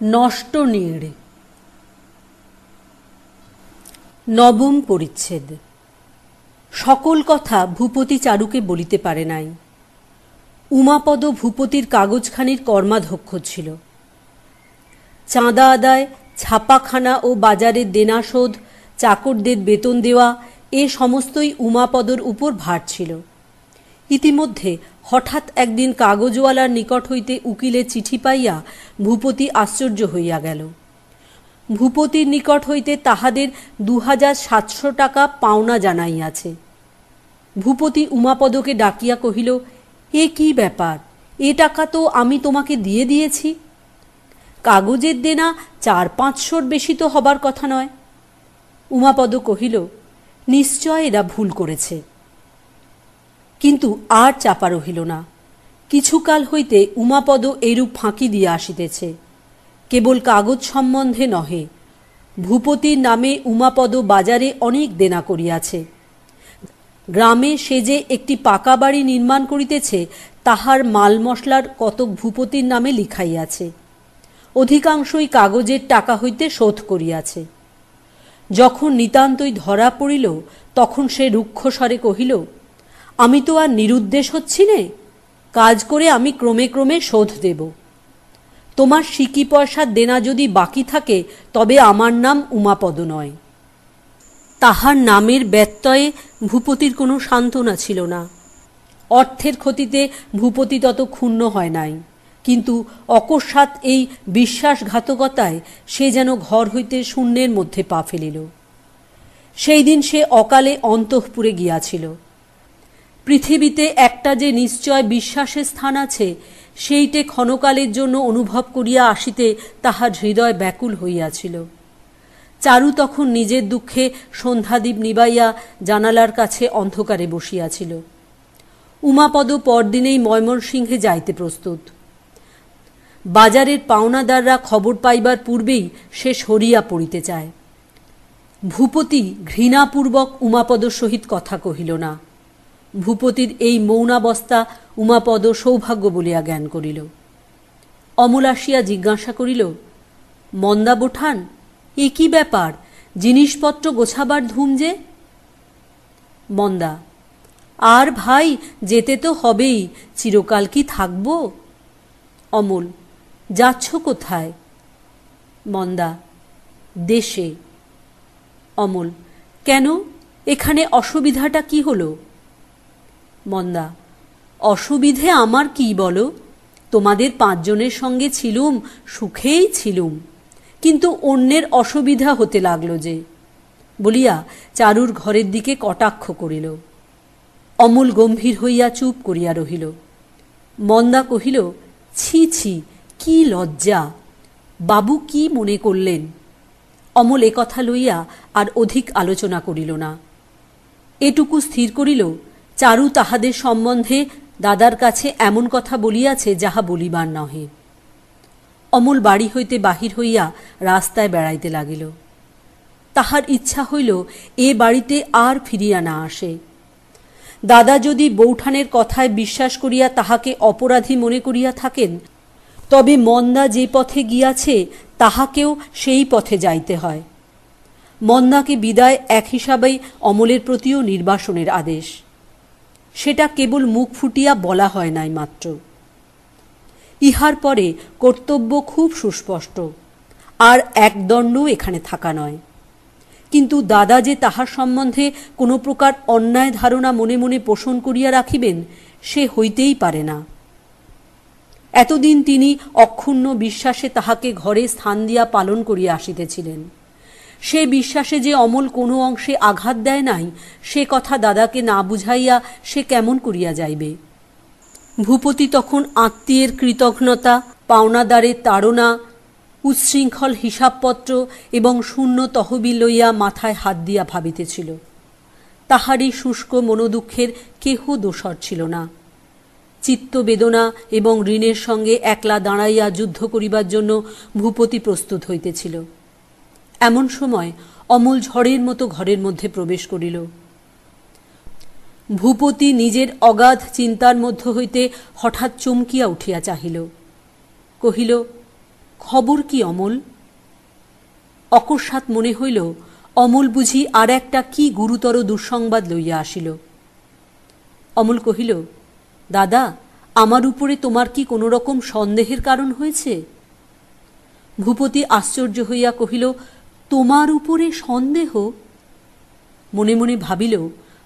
নষ্ট নীড়। নবম পরিচ্ছেদ। সকল কথা ভূপতি চারুকে বলিতে পারে নাই। উমাপদ ভূপতির কাগজখানির কর্মাধ্যক্ষ ছিল। চাঁদা আদায়, ছাপাখানা ও বাজারের দেনা শোধ, চাকরদের বেতন দেওয়া, এ সমস্তই উমাপদর উপর ভার ছিল। ইতিমধ্যে হঠাৎ একদিন কাগজওয়ালার নিকট হইতে উকিলের চিঠি পাইয়া ভূপতি আশ্চর্য হইয়া গেল। ভূপতির নিকট হইতে তাহাদের 2700 টাকা পাওনা জানাইয়াছে। ভূপতি উমাপদকে ডাকিয়া কহিল, এ কি ব্যাপার? এ টাকা তো আমি তোমাকে দিয়ে দিয়েছি। কাগজের দেনা 400-500 বেশি তো হবার কথা নয়। উমাপদ কহিল, নিশ্চয় এরা ভুল করেছে। কিন্তু আর চাপা রহিল না। কিছুকাল হইতে উমাপদ এইরূপ ফাঁকি দিয়া আসিতেছে। কেবল কাগজ সম্বন্ধে নহে, ভূপতির নামে উমাপদ বাজারে অনেক দেনা করিয়াছে। গ্রামে সে যে একটি পাকা বাড়ি নির্মাণ করিতেছে, তাহার মাল মশলার কতক ভূপতির নামে লিখাইয়াছে। অধিকাংশই কাগজের টাকা হইতে শোধ করিয়াছে। যখন নিতান্তই ধরা পড়িল, তখন সে রুক্ষস্বরে কহিল, আমি তো আর নিরুদ্দেশ হচ্ছি নে, কাজ করে আমি ক্রমে ক্রমে শোধ দেব। তোমার সিকি পয়সার দেনা যদি বাকি থাকে, তবে আমার নাম উমাপদ নয়। তাহার নামের ব্যত্যয়ে ভূপতির কোনো সান্ত্বনা ছিল না। অর্থের ক্ষতিতে ভূপতি তত ক্ষুণ্ণ হয় নাই, কিন্তু অকস্মাৎ এই বিশ্বাসঘাতকতায় সে যেন ঘর হইতে শূন্যের মধ্যে পা ফেলিল। সেই দিন সে অকালে অন্তঃপুরে গিয়াছিল। পৃথিবীতে একটা যে নিশ্চয় বিশ্বাসের স্থান আছে, সেইটে ক্ষণকালের জন্য অনুভব করিয়া আসিতে তাহার হৃদয় ব্যাকুল হইয়াছিল। চারু তখন নিজের দুঃখে সন্ধ্যাদীপ নিবাইয়া জানালার কাছে অন্ধকারে বসিয়াছিল। উমাপদ পরদিনেই ময়মনসিংহে যাইতে প্রস্তুত। বাজারের পাওনাদাররা খবর পাইবার পূর্বেই সে সরিয়া পড়িতে চায়। ভূপতি ঘৃণাপূর্বক উমাপদর সহিত কথা কহিল না। ভূপতির এই মৌনাবস্থা উমাপদ সৌভাগ্য বলিয়া জ্ঞান করিল। অমল আসিয়া জিজ্ঞাসা করিল, মন্দা বোঠান, এ কি ব্যাপার? জিনিসপত্র গোছাবার ধুম যে? মন্দা, আর ভাই, যেতে তো হবেই, চিরকাল কি থাকব? অমল, যাচ্ছ কোথায়? মন্দা, দেশে। অমল, কেন? এখানে অসুবিধাটা কি হলো? মন্দা, অসুবিধে আমার কি বলো? তোমাদের 5 জনের সঙ্গে ছিলুম, সুখেই ছিলুম, কিন্তু অন্যের অসুবিধা হতে লাগলো যে, বলিয়া চারুর ঘরের দিকে কটাক্ষ করিল। অমল গম্ভীর হইয়া চুপ করিয়া রহিল। মন্দা কহিল, ছি ছি, কি লজ্জা! বাবু কি মনে করলেন? অমল কথা লইয়া আর অধিক আলোচনা করিল না। এটুকু স্থির করিল, চারু তাহাদের সম্বন্ধে দাদার কাছে এমন কথা বলিয়াছে যাহা বলিবার নহে। অমল বাড়ি হইতে বাহির হইয়া রাস্তায় বেড়াইতে লাগিল। তাহার ইচ্ছা হইল এ বাড়িতে আর ফিরিয়া না আসে। দাদা যদি বৌঠানের কথায় বিশ্বাস করিয়া তাহাকে অপরাধী মনে করিয়া থাকেন, তবে মন্দা যে পথে গিয়াছে তাহাকেও সেই পথে যাইতে হয়। মন্দাকে বিদায় এক হিসাবেই অমলের প্রতিও নির্বাসনের আদেশ। সেটা কেবল মুখ ফুটিয়া বলা হয় নাই মাত্র। ইহার পরে কর্তব্য খুব সুস্পষ্ট, আর একদণ্ডও এখানে থাকা নয়। কিন্তু দাদা যে তাহার সম্বন্ধে কোনো প্রকার অন্যায় ধারণা মনে মনে পোষণ করিয়া রাখিবেন, সে হইতেই পারে না। এতদিন তিনি অক্ষুণ্ণ বিশ্বাসে তাহাকে ঘরে স্থান দিয়া পালন করিয়া আসিতেছিলেন। সে বিশ্বাসে যে অমল কোনো অংশে আঘাত দেয় নাই, সে কথা দাদাকে না বুঝাইয়া সে কেমন করিয়া যাইবে? ভূপতি তখন আত্মীয়ের কৃতঘ্নতা, পাওনাদারের তাড়না, উচ্ছৃঙ্খল হিসাবপত্র এবং শূন্য তহবিল লইয়া মাথায় হাত দিয়া ভাবিতেছিল। তাহারই শুষ্ক মনোদুঃখের কেহ দোষর ছিল না। চিত্তবেদনা এবং ঋণের সঙ্গে একলা দাঁড়াইয়া যুদ্ধ করিবার জন্য ভূপতি প্রস্তুত হইতেছিল। এমন সময় অমল ঝড়ের মতো ঘরের মধ্যে প্রবেশ করিল। ভূপতি নিজের অগাধ চিন্তার মধ্য হইতে হঠাৎ চমকিয়া উঠিয়া চাহিল। কহিল, খবর কি অমল? অকস্মাৎ মনে হইল অমল বুঝি আর একটা কি গুরুতর দুঃসংবাদ লইয়া আসিল। অমল কহিল, দাদা, আমার উপরে তোমার কি কোনো রকম সন্দেহের কারণ হয়েছে? ভূপতি আশ্চর্য হইয়া কহিল, তোমার উপরে সন্দেহ? মনে মনে ভাবিল,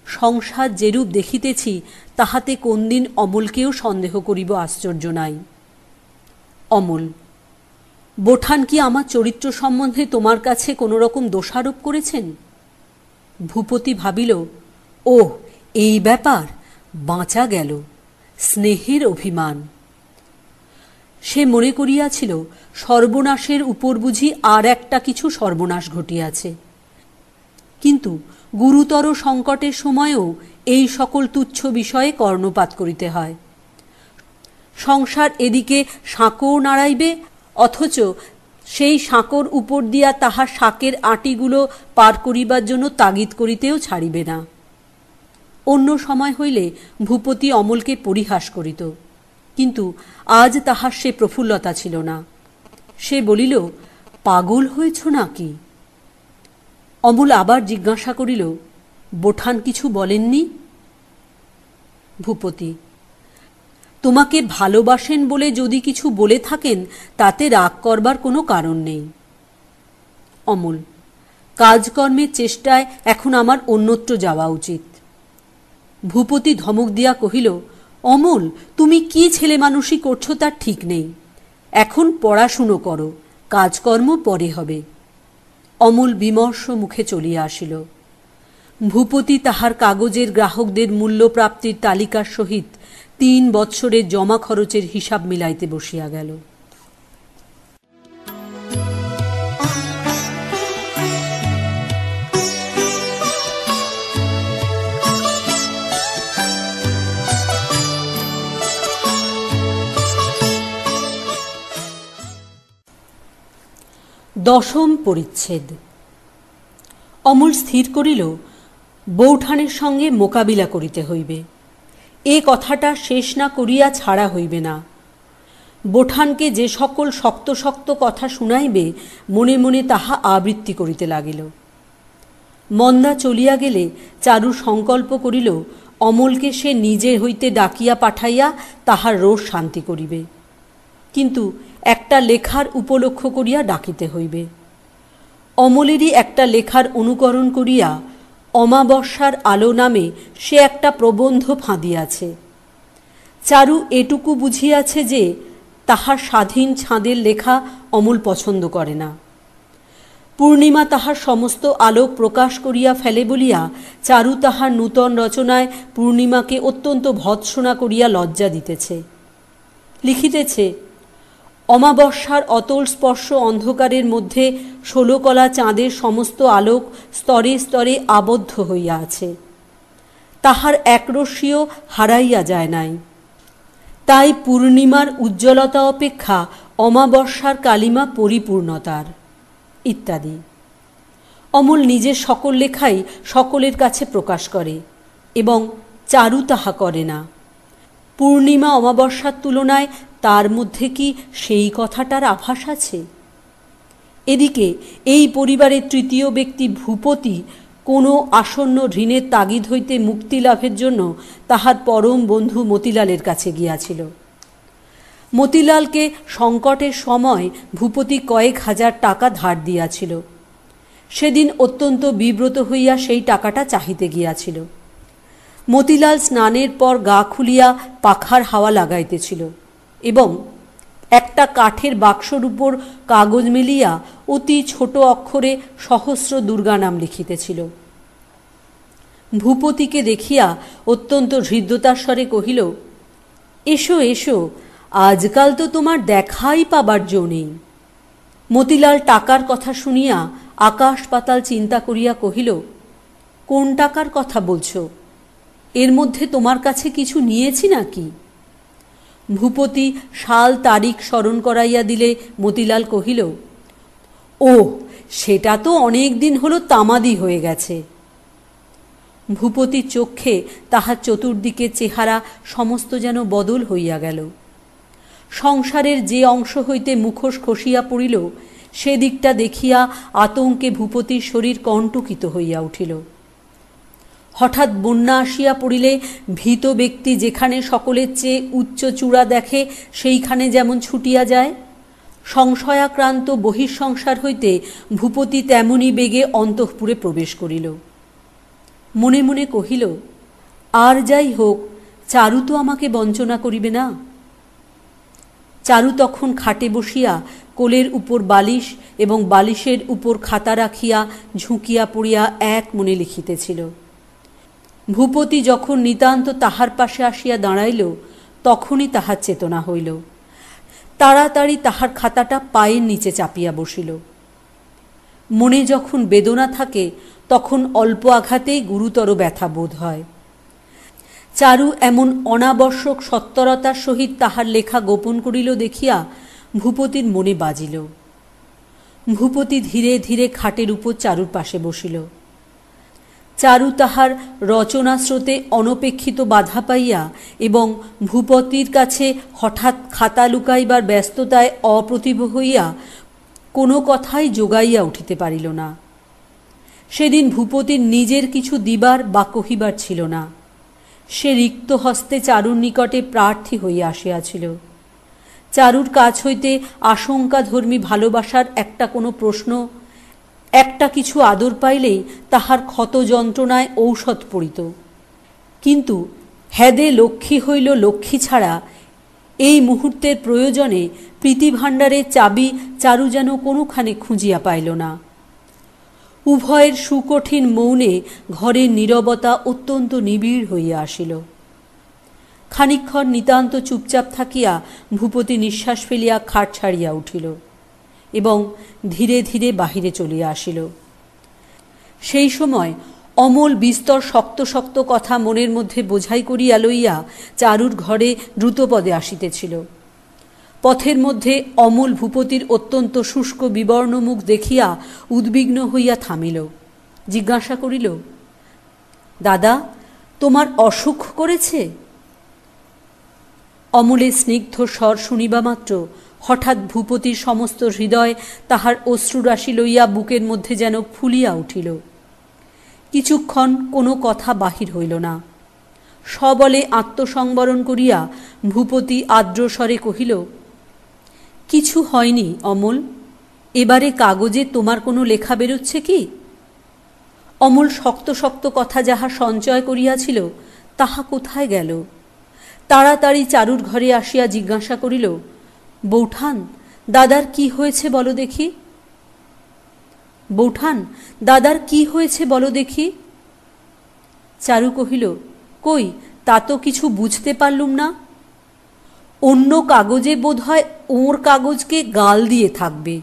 সংসার যেরূপ দেখিতেছি তাহাতে কোন দিন অমলকেও সন্দেহ করিব আশ্চর্য নাই। অমল, বোঠান কি আমার চরিত্র সম্বন্ধে তোমার কাছে কোনো রকম দোষারোপ করেছেন? ভূপতি ভাবিল, ওহ, এই ব্যাপার, বাঁচা গেল, স্নেহের অভিমান। সে মনে করিয়াছিল সর্বনাশের উপর বুঝি আর একটা কিছু সর্বনাশ ঘটিয়াছে, কিন্তু গুরুতর সংকটের সময়েও এই সকল তুচ্ছ বিষয়ে কর্ণপাত করিতে হয়। সংসার এদিকে সাঁকোও নাড়াইবে, অথচ সেই সাঁকোর উপর দিয়া তাহার শাকের আঁটিগুলো পার করিবার জন্য তাগিদ করিতেও ছাড়িবে না। অন্য সময় হইলে ভূপতি অমলকে পরিহাস করিত, কিন্তু আজ তাহার সে প্রফুল্লতা ছিল না। সে বলিল, পাগল হয়েছ নাকি? অমল আবার জিজ্ঞাসা করিল, বোঠান কিছু বলেননি? ভূপতি, তোমাকে ভালোবাসেন বলে যদি কিছু বলে থাকেন তাতে রাগ করবার কোনো কারণ নেই। অমল, কাজকর্মের চেষ্টায় এখন আমার অন্যত্র যাওয়া উচিত। ভূপতি ধমক দিয়া কহিল, অমল, তুমি কি ছেলে মানুষই করছো তার ঠিক নেই। এখন পড়াশুনো করো, কাজকর্ম পরে হবে। অমল বিমর্ষ মুখে চলিয়া আসিল। ভূপতি তাহার কাগজের গ্রাহকদের মূল্যপ্রাপ্তির তালিকার সহিত 3 বৎসরের জমা খরচের হিসাব মিলাইতে বসিয়া গেল। দশম পরিচ্ছেদ। অমল স্থির করিল, বৌঠানের সঙ্গে মোকাবিলা করিতে হইবে। এ কথাটা শেষ না করিয়া ছাড়া হইবে না। বোঠানকে যে সকল শক্ত শক্ত কথা শুনাইবে মনে মনে তাহা আবৃত্তি করিতে লাগিল। মন্দা চলিয়া গেলে চারু সংকল্প করিল অমলকে সে নিজে হইতে ডাকিয়া পাঠাইয়া তাহার রোষ শান্তি করিবে, কিন্তু একটা লেখার উপলক্ষ করিয়া ডাকিতে হইবে। অমলেরই একটা লেখার অনুকরণ করিয়া অমাবস্যার আলো নামে সে একটা প্রবন্ধ ফাঁদিয়াছে। চারু এটুকু বুঝিয়াছে যে তাহার স্বাধীন ছাঁদের লেখা অমল পছন্দ করে না। পূর্ণিমা তাহার সমস্ত আলোক প্রকাশ করিয়া ফেলে বলিয়া চারু তাহার নূতন রচনায় পূর্ণিমাকে অত্যন্ত ভৎসনা করিয়া লজ্জা দিতেছে। লিখিতেছে, অমাবস্যার অতল স্পর্শ অন্ধকারের মধ্যে 16 কলা চাঁদের সমস্ত আলোক স্তরে স্তরে আবদ্ধ হইয়া আছে, তাহার একরশ্মিও হারাইয়া যায় নাই। তাই পূর্ণিমার উজ্জ্বলতা অপেক্ষা অমাবস্যার কালিমা পরিপূর্ণতার, ইত্যাদি। অমল নিজের সকল লেখাই সকলের কাছে প্রকাশ করে এবং চারু তাহা করে না। পূর্ণিমা অমাবস্যার তুলনায় তার মধ্যে কি সেই কথাটার আভাস আছে? এদিকে এই পরিবারের তৃতীয় ব্যক্তি ভূপতি কোনো আসন্ন ঋণের তাগিদ হইতে মুক্তি লাভের জন্য তাহার পরম বন্ধু মতিলালের কাছে গিয়াছিল। মতিলালকে সংকটের সময় ভূপতি কয়েক হাজার টাকা ধার দিয়াছিল। সেদিন অত্যন্ত বিব্রত হইয়া সেই টাকাটা চাহিতে গিয়াছিল। মতিলাল স্নানের পর গা খুলিয়া পাখার হাওয়া লাগাইতেছিল এবং একটা কাঠের বাক্সর উপর কাগজ মেলিয়া অতি ছোট অক্ষরে সহস্র দুর্গা নাম লিখিতেছিল। ভূপতিকে দেখিয়া অত্যন্ত হৃদ্যতার স্বরে কহিল, এসো এসো, আজকাল তো তোমার দেখাই পাবার জো নেই। মতিলাল টাকার কথা শুনিয়া আকাশ পাতাল চিন্তা করিয়া কহিল, কোন টাকার কথা বলছো? এর মধ্যে তোমার কাছে কিছু নিয়েছি নাকি? ভূপতি সাল তারিখ স্মরণ করাইয়া দিলে মতিলাল কহিল, ও, সেটা তো অনেক দিন হলো তামাদি হয়ে গেছে। ভূপতির চক্ষে তাহার চতুর্দিকে চেহারা সমস্ত যেন বদল হইয়া গেল। সংসারের যে অংশ হইতে মুখোশ খসিয়া পড়িল সে দিকটা দেখিয়া আতঙ্কে ভূপতির শরীর কণ্টকিত হইয়া উঠিল। হঠাৎ বন্যা আসিয়া পড়িলে ভীত ব্যক্তি যেখানে সকলের চেয়ে উচ্চ চূড়া দেখে সেইখানে যেমন ছুটিয়া যায়, সংশয়াক্রান্ত বহিঃসংসার হইতে ভূপতি তেমনি বেগে অন্তঃপুরে প্রবেশ করিল। মনে মনে কহিল, আর যাই হোক, চারু তো আমাকে বঞ্চনা করিবে না। চারু তখন খাটে বসিয়া কোলের উপর বালিশ এবং বালিশের উপর খাতা রাখিয়া ঝুঁকিয়া পড়িয়া এক মনে লিখিতেছিল। ভূপতি যখন নিতান্ত তাহার পাশে আসিয়া দাঁড়াইল তখনই তাহার চেতনা হইল। তাড়াতাড়ি তাহার খাতাটা পায়ের নিচে চাপিয়া বসিল। মনে যখন বেদনা থাকে তখন অল্প আঘাতেই গুরুতর ব্যথা বোধ হয়। চারু এমন অনাবশ্যক সত্বরতার সহিত তাহার লেখা গোপন করিল দেখিয়া ভূপতির মনে বাজিল। ভূপতি ধীরে ধীরে খাটের উপর চারুর পাশে বসিল। চারু তাহার রচনা স্রোতে অনপেক্ষিত বাধা পাইয়া এবং ভূপতির কাছে হঠাৎ খাতা লুকাইবার ব্যস্ততায় অপ্রতিভ হইয়া কোনো কথাই যোগাইয়া উঠিতে পারিল না। সেদিন ভূপতির নিজের কিছু দিবার বা কহিবার ছিল না। সে রিক্ত হস্তে চারুর নিকটে প্রার্থী হইয়া আসিয়াছিল। চারুর কাছ হইতে আশঙ্কাধর্মী ভালোবাসার একটা কোনো প্রশ্ন, একটা কিছু আদর পাইলেই তাহার ক্ষত যন্ত্রণায় ঔষধ পড়িত। কিন্তু হেদে লক্ষ্মী হইল লক্ষ্মী ছাড়া এই মুহূর্তের প্রয়োজনে প্রীতিভাণ্ডারের চাবি চারু যেন কোনোখানে খুঁজিয়া পাইল না। উভয়ের সুকঠিন মৌনে ঘরের নীরবতা অত্যন্ত নিবিড় হইয়া আসিল। খানিকক্ষণ নিতান্ত চুপচাপ থাকিয়া ভূপতি নিঃশ্বাস ফেলিয়া খাট ছাড়িয়া উঠিল এবং ধীরে ধীরে বাহিরে চলিয়া আসিল। সেই সময় অমল বিস্তর শক্ত শক্ত কথা মনের মধ্যে বোঝাই করিয়া লইয়া চারুর ঘরে দ্রুতপদে আসিতেছিল। পথের মধ্যে অমল ভূপতির অত্যন্ত শুষ্ক বিবর্ণ মুখ দেখিয়া উদ্বিগ্ন হইয়া থামিল। জিজ্ঞাসা করিল, দাদা, তোমার অসুখ করেছে? অমলের স্নিগ্ধ স্বর শুনিবা মাত্র হঠাৎ ভূপতির সমস্ত হৃদয় তাহার অশ্রুরাশি লইয়া বুকের মধ্যে যেন ফুলিয়া উঠিল। কিছুক্ষণ কোনো কথা বাহির হইল না। সবলে আত্মসংবরণ করিয়া ভূপতি আর্দ্রস্বরে কহিল, কিছু হয়নি অমল, এবারে কাগজে তোমার কোনো লেখা বেরোচ্ছে কি? অমল শক্ত শক্ত কথা যাহা সঞ্চয় করিয়াছিল তাহা কোথায় গেল? তাড়াতাড়ি চারুর ঘরে আসিয়া জিজ্ঞাসা করিল, বৌঠান, দাদার কি হয়েছে বলো দেখি? বৌঠান, দাদার কি হয়েছে বলো দেখি? চারু কহিল, কই, তা তো কিছু বুঝতে পারলুম না। অন্য কাগজে বোধ হয় ওর কাগজকে গাল দিয়ে থাকবে।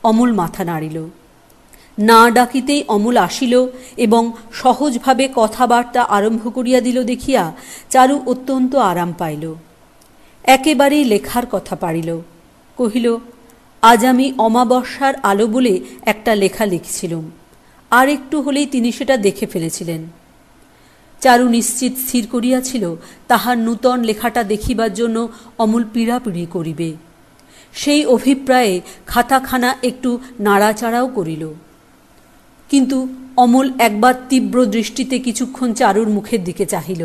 অমল মাথা নাড়িল। না ডাকিতেই অমল আসিল এবং সহজভাবে কথাবার্তা আরম্ভ করিয়া দিল দেখিয়া চারু অত্যন্ত আরাম পাইল। একেবারেই লেখার কথা পারিল। কহিল, আজ আমি অমাবস্যার আলো বলে একটা লেখা লিখছিলুম, আর একটু হলেই তিনি সেটা দেখে ফেলেছিলেন। চারু নিশ্চিত স্থির করিয়াছিল তাহার নূতন লেখাটা দেখিবার জন্য অমল পীড়াপিড়ি করিবে। সেই অভিপ্রায়ে খাতাখানা একটু নাড়াচাড়াও করিল। কিন্তু অমল একবার তীব্র দৃষ্টিতে কিছুক্ষণ চারুর মুখের দিকে চাহিল।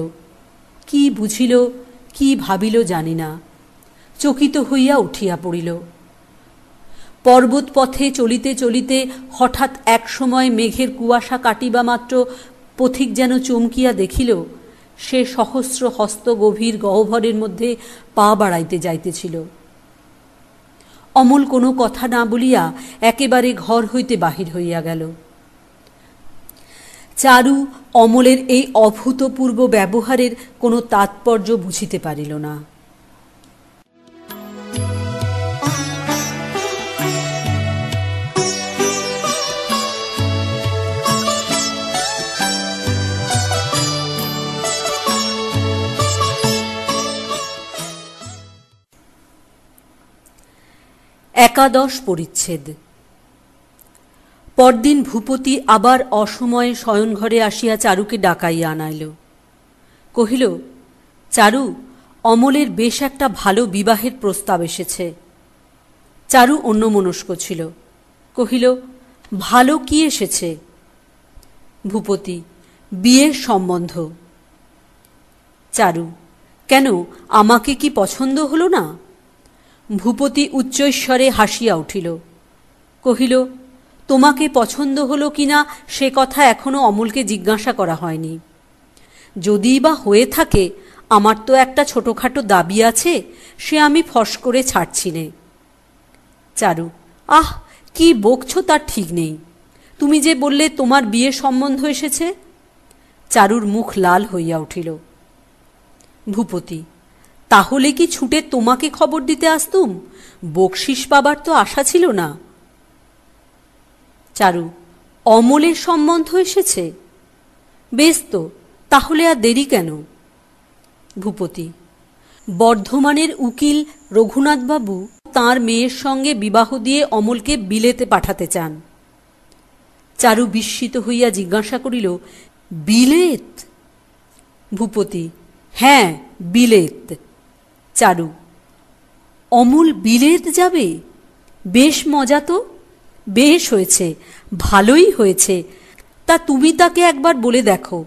কি বুঝিল, কি ভাবিল জানি না, চকিত হইয়া উঠিয়া পড়িল। পর্বত পথে চলিতে চলিতে হঠাৎ এক সময় মেঘের কুয়াশা কাটিবা মাত্র পথিক যেন চমকিয়া দেখিল সে সহস্র হস্ত গভীর গহ্বরের মধ্যে পা বাড়াইতে যাইতেছিল। অমল কোনো কথা না বলিয়া একেবারে ঘর হইতে বাহির হইয়া গেল। চারু অমলের এই অভূতপূর্ব ব্যবহারের কোনো তাৎপর্য বুঝিতে পারিল না। একাদশ পরিচ্ছেদ। পরদিন ভূপতি আবার অসময়ে শয়নঘরে আসিয়া চারুকে ডাকাইয়া আনাইল। কহিল, চারু, অমলের বেশ একটা ভালো বিবাহের প্রস্তাব এসেছে। চারু অন্যমনস্ক ছিল, কহিল, ভালো কি এসেছে? ভূপতি, বিয়ের সম্বন্ধ। চারু, কেন, আমাকে কি পছন্দ হল না? ভূপতি উচ্চৈঃস্বরে হাসিয়া উঠিল, কহিল, তোমাকে পছন্দ হলো কিনা সে কথা এখনো অমলকে জিজ্ঞাসা করা হয়নি। যদিই বা হয়ে থাকে, আমার তো একটা ছোটোখাটো দাবি আছে, সে আমি ফস করে ছাড়ছি নে। চারু, আহ, কি বকছ তার ঠিক নেই। তুমি যে বললে তোমার বিয়ে সম্বন্ধ এসেছে। চারুর মুখ লাল হইয়া উঠিল। ভূপতি, তাহলে কি ছুটে তোমাকে খবর দিতে আসতুম? বকশিস পাবার তো আশা ছিল না। চারু, অমলের সম্বন্ধ এসেছে? বেশ তো, তাহলে আর দেরি কেন? ভূপতি, বর্ধমানের উকিল রঘুনাথবাবু তাঁর মেয়ের সঙ্গে বিবাহ দিয়ে অমলকে বিলেতে পাঠাতে চান। চারু বিস্মিত হইয়া জিজ্ঞাসা করিল, বিলেত? ভূপতি, হ্যাঁ, বিলেত। চারু, অমল বিলেত যাবে? বেশ মজা তো। বেশ হয়েছে, ভালোই হয়েছে। তা তুমি তাকে একবার বলে দেখো।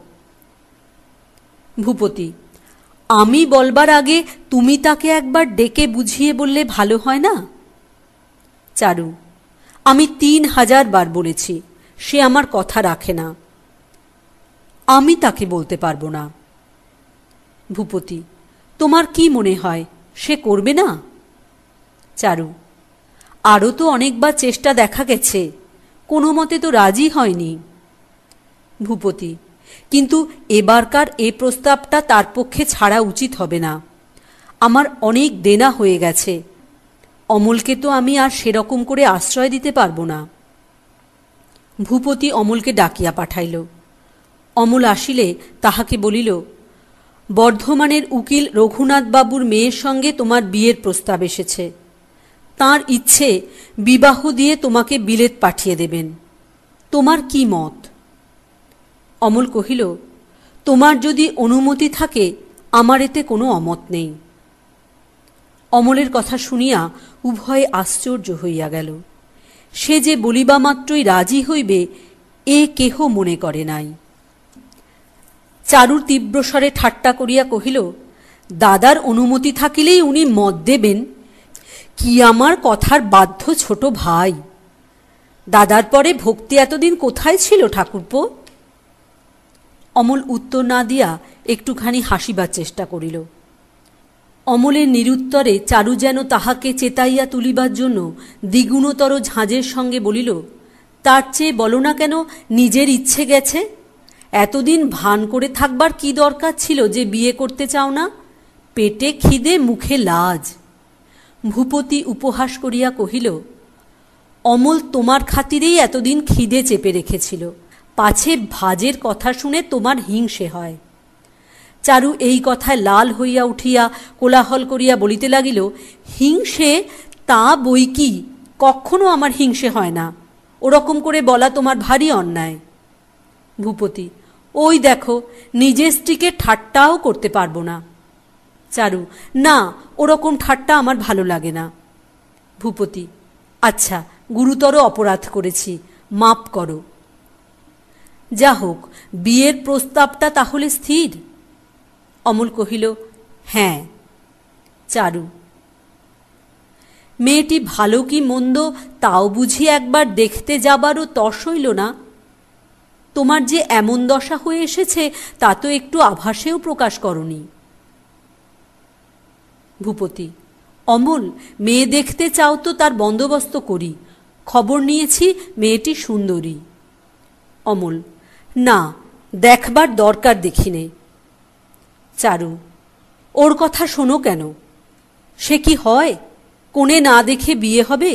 ভূপতি, আমি বলবার আগে তুমি তাকে একবার ডেকে বুঝিয়ে বললে ভালো হয় না? চারু, আমি ৩,০০০ বার বলেছি, সে আমার কথা রাখে না। আমি তাকে বলতে পারবো না। ভূপতি, তোমার কি মনে হয় সে করবে না? চারু, আরও তো অনেকবার চেষ্টা দেখা গেছে, কোনো মতে তো রাজি হয়নি। ভূপতি, কিন্তু এবারকার এ প্রস্তাবটা তার পক্ষে ছাড়া উচিত হবে না। আমার অনেক দেনা হয়ে গেছে, অমলকে তো আমি আর সেরকম করে আশ্রয় দিতে পারবো না। ভূপতি অমলকে ডাকিয়া পাঠাইল। অমল আসিলে তাহাকে বলিল, বর্ধমানের উকিল রঘুনাথবাবুর মেয়ের সঙ্গে তোমার বিয়ের প্রস্তাব এসেছে। তাঁর ইচ্ছে বিবাহ দিয়ে তোমাকে বিলেত পাঠিয়ে দেবেন। তোমার কি মত? অমল কহিল, তোমার যদি অনুমতি থাকে, আমার এতে কোনো অমত নেই। অমলের কথা শুনিয়া উভয়ে আশ্চর্য হইয়া গেল। সে যে বলিবা মাত্রই রাজি হইবে, এ কেহ মনে করে নাই। চারুর তীব্রস্বরে ঠাট্টা করিয়া কহিল, দাদার অনুমতি থাকিলেই উনি মত দেবেন? কি আমার কথার বাধ্য ছোট ভাই! দাদার পরে ভক্তি এতদিন কোথায় ছিল ঠাকুরপো? অমল উত্তর না দিয়া একটুখানি হাসিবার চেষ্টা করিল। অমলের নিরুত্তরে চারু যেন তাহাকে চেতাইয়া তুলিবার জন্য দ্বিগুণতর ঝাঁজের সঙ্গে বলিল, তার চেয়ে বলো না কেন নিজের ইচ্ছে গেছে? এতদিন ভান করে থাকবার কি দরকার ছিল যে বিয়ে করতে চাও না? পেটে খিদে, মুখে লাজ। ভূপতি উপহাস করিয়া কহিল, অমল তোমার খাতিরেই এতদিন খিদে চেপে রেখেছিল, পাছে ভাজের কথা শুনে তোমার হিংসে হয়। চারু এই কথায় লাল হইয়া উঠিয়া কোলাহল করিয়া বলিতে লাগিল, হিংসে? তা বই কি, কখনো আমার হিংসে হয় না। ওরকম করে বলা তোমার ভারী অন্যায়। ভূপতি, ওই দেখো, নিজের স্ত্রীকে ঠাট্টাও করতে পারবো না। চারু, না, ওরকম ঠাট্টা আমার ভালো লাগে না। ভূপতি, আচ্ছা, গুরুতর অপরাধ করেছি, মাপ করো। যা হোক, বিয়ের প্রস্তাবটা তাহলে স্থির? অমল কহিল, হ্যাঁ। চারু, মেয়েটি ভালো কি মন্দ তাও বুঝি একবার দেখতে যাবারও তর সইল না? তোমার যে এমন দশা হয়ে এসেছে তা তো একটু আভাসেও প্রকাশ করনি। ভূপতি, অমল, মেয়ে দেখতে চাও তো তার বন্দোবস্ত করি। খবর নিয়েছি মেয়েটি সুন্দরী। অমল, না, দেখবার দরকার দেখিনে। চারু, ওর কথা শোনো কেন? সে কি হয়? কোণে না দেখে বিয়ে হবে?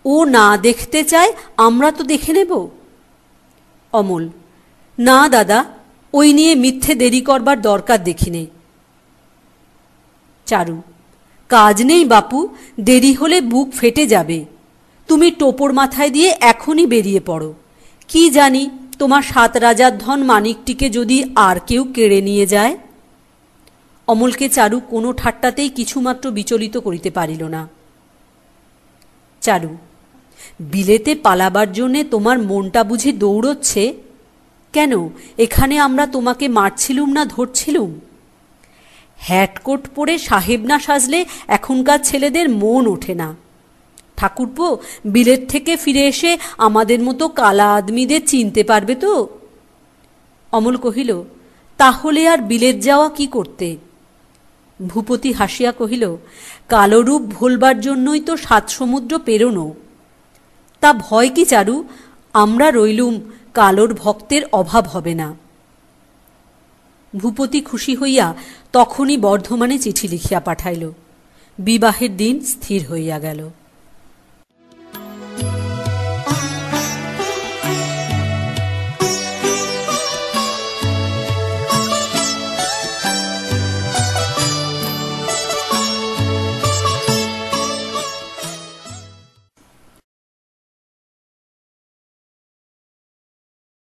ও না দেখতে চায়, আমরা তো দেখে নেব। অমল, না দাদা, ওই নিয়ে মিথ্যে দেরি করবার দরকার দেখিনে। চারু, কাজ নেই বাপু, দেরি হলে বুক ফেটে যাবে। তুমি টোপর মাথায় দিয়ে এখনই বেরিয়ে পড়ো। কি জানি তোমার 7 রাজার ধন মানিকটিকে যদি আর কেউ কেড়ে নিয়ে যায়। অমলকে চারু কোনো ঠাট্টাতেই কিছুমাত্র বিচলিত করিতে পারিল না। চারু, বিলেতে পালাবার জন্যে তোমার মনটা বুঝি দৌড়চ্ছে? কেন, এখানে আমরা তোমাকে মারছিলুম না ধরছিলুম? হ্যাটকোট পরে সাহেব না সাজলে এখনকার ছেলেদের মন ওঠে না। ঠাকুরপো বিলেত থেকে ফিরে এসে আমাদের মতো কালা আদমিদের চিনতে পারবে তো? অমল কহিল, তাহলে আর বিলেত যাওয়া কি করতে? ভূপতি হাসিয়া কহিল, কালো রূপ ভোলবার জন্যই তো 7 সমুদ্র পেরোনো। তা ভয় কি চারু, আমরা রইলুম, কালোর ভক্তের অভাব হবে না। ভূপতি খুশি হইয়া তখনই বর্ধমানে চিঠি লিখিয়া পাঠাইল। বিবাহের দিন স্থির হইয়া গেল।